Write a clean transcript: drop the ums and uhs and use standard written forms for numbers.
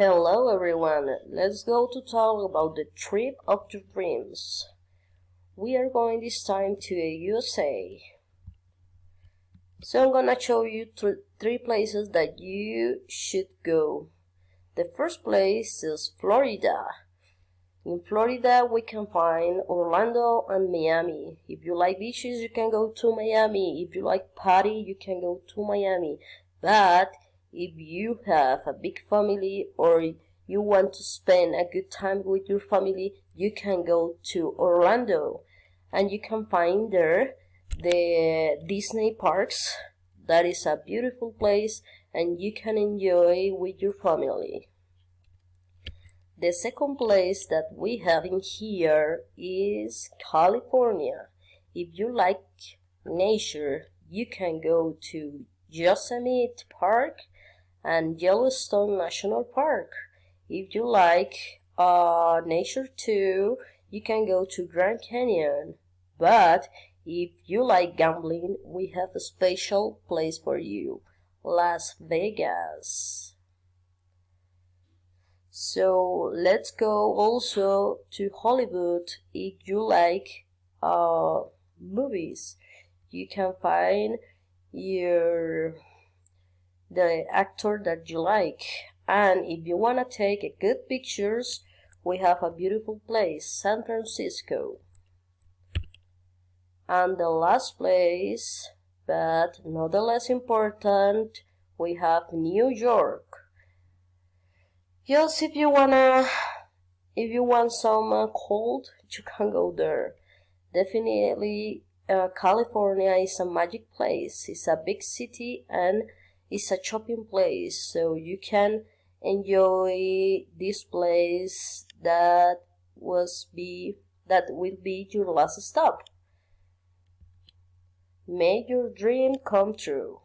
Hello everyone, let's go to talk about the trip of your dreams. We are going this time to the USA. So I'm gonna show you three places that you should go. The first place is Florida. In Florida we can find Orlando and Miami. If you like beaches, you can go to Miami. If you like party, you can go to Miami. But if you have a big family or you want to spend a good time with your family, you can go to Orlando and you can find there the Disney parks. That is a beautiful place and you can enjoy with your family. The second place that we have in here is California. If you like nature, you can go to Yosemite Park and Yellowstone National Park. If you like nature too, you can go to Grand Canyon. But if you like gambling, we have a special place for you, Las Vegas. So let's go also to Hollywood. If you like movies, you can find the actor that you like. And if you want to take good pictures, we have a beautiful place, San Francisco. And the last place, but not the less important, we have New York. Yes, if you want some cold, you can go there. Definitely, California is a magic place. It's a big city and it's a shopping place, so you can enjoy this place that will be your last stop. Make your dream come true.